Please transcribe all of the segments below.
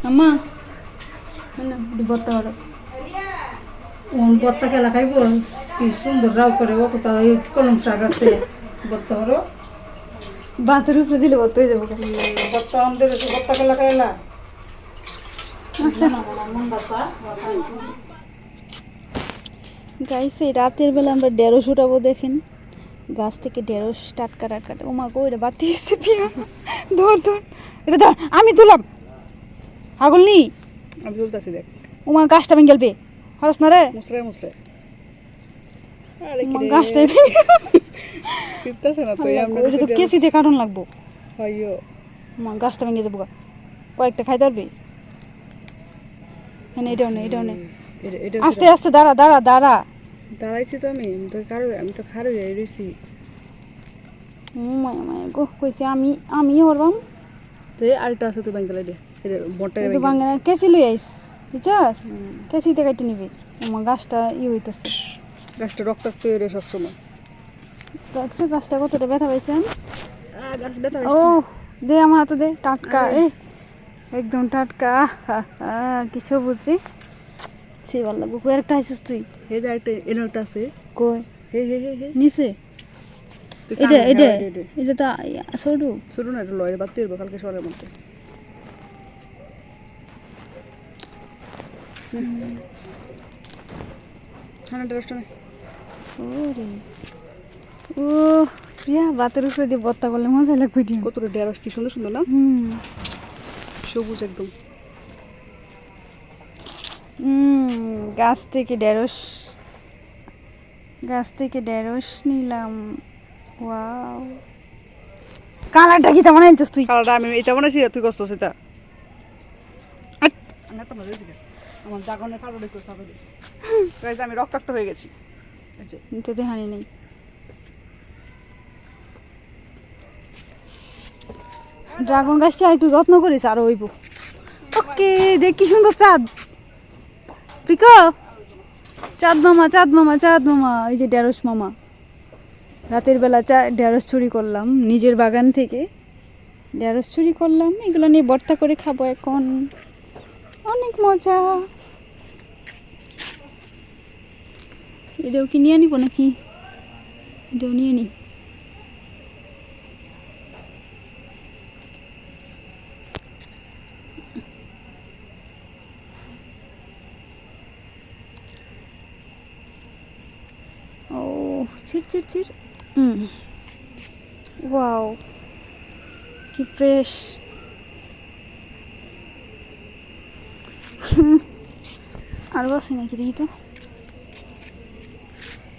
আম্মা না বত্তা বড় বত্তা খেলা খাইব কি সুন্দর রাও করে ও কোথাও কলম শাক আছে বত্তা বড় ভাতের উপরে দিলে বত্তা হয়ে যাবো। বত্তা আমাদের বত্তা খেলা খাইলা আচ্ছা গাইস, এই রাতের বেলা আমরা ঢেঁড়স উঠাবো। দেখেন গাছ থেকে ঢেঁড়স টাটকা টাটকা। ও মা গো, এটা বাতি এসছে পিয়া। ধর ধর, এটা ধর, আমি তুলাম। হাগল নি আমি বলতেছি দেখ ও মা, গাছটা ভেঙে গেলবে। হরস না রে মুসরে মুসরে গাছটা চিন্তাছে না তো এটা তো কেসি দিয়ে কাটন লাগবো। হইও মা গাছটা ভেঙে যাবো। কয়েকটা খাইতে পারবি? হ্যাঁ, এটাও নেই, এটাও নেই। আস্তে আস্তে দাঁড়া দাঁড়া দাঁড়া। দাঁড়াইছি তো আমি তো খারো রইছি। মায়া মায়া গো, কইছি আমি হরবাম। তো আরেকটা আছে তো বাঙ্গালাই দে এটা বটটা তো বাঙ্গা কেসি লই আইস, বুঝছস? কেসিতে কাটি নিবি। আমার গাছটা হইতাছে। গাছটা রক্তাক্ত হয়ে রয়ে সবসময়। দেখছো গাছটা কতটা ব্যথা পাইছেন? গাছ ব্যথা ও দে, আমার হাতে দে। টাটকা, একদম টাটকা। কি সবুজ রে, সেই ভালো লাগবো। কই আরেকটা আইছিস তুই? হে যে একটা এনারটা আছে। কই হে হে হে হে নিচে? এটা এটা এটা তো সরু শুরু না, এটা লয়ের বাদ দিয়ে কালকে সরের মধ্যে। ঠান্ডা রসটা নেই। ওরে ও প্রিয়া, বাতের উপরে দিয়ে বত্তা করলে মজা লাগবে। কতটা ঢেঁড়স কি সুন্দর সুন্দর না, সবুজ একদম। গাছ থেকে ঢেঁড়স নিলাম। ওয়াও, কালারটা কি তেমন আনছিস তুই? কালারটা আমি এটা বানাইছি, তুই করছিস এটা। আমার জাগনের কালো দেখতে সাপে আমি রক্তাক্ত হয়ে গেছি। তো দেখানি নেই। ড্রাগন গাছটা একটু যত্ন করিস আর হইব। ওকে, দেখ কি সুন্দর চাঁদ। পিকো, চাঁদ মামা চাঁদ মামা চাঁদ মামা। ওই যে ঢেঁড়স মামা। রাতের বেলা ঢেঁড়স চুরি করলাম নিজের বাগান থেকে। ঢেঁড়স চুরি করলাম, এগুলো নিয়ে ভর্তা করে খাবো এখন। অনেক মজা। এটাও কি নিয়ে নিব নাকি? এটাও নিয়ে নি। ও চির চির চির। ওয়াও, কি ফ্রেশ। আর বাসে নাকি রে? তো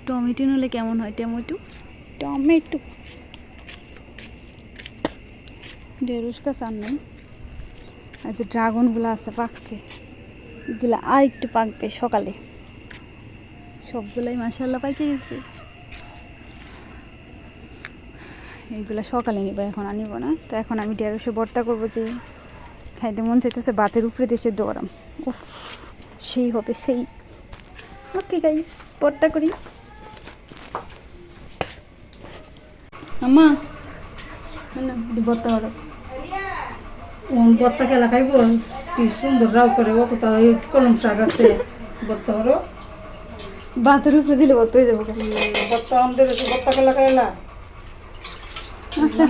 টমেটো নিলে কেমন হয়? টমেটো ঢেঁড়স গাছ আর নেই। আর যে ড্রাগনগুলো আছে পাকছে, এগুলো আর একটু পাকবে সকালে। সবগুলাই মাশাআল্লাহ পাইকে গেছে। এইগুলা সকালে নিব, এখন আনিব না। তো এখন আমি ঢেঁড়সে ভর্তা করবো। যে খাইতে মন চাইতেছে ভাতের উপরে দেশে দৌড়াম। উফ, সেই হবে সেই। ওকে গাইস, ভর্তা করি। আম্মা না ভর্তা করো। বত্তা খেলা খাইব কি সুন্দর রাও করে ও কোথাও কলম শাক আছে বত্তা বড়। ভাতের উপরে দিলে ভর্তা হয়ে যাবো। বত্তা আমাদের বত্তা খেলা খাইলা। আচ্ছা।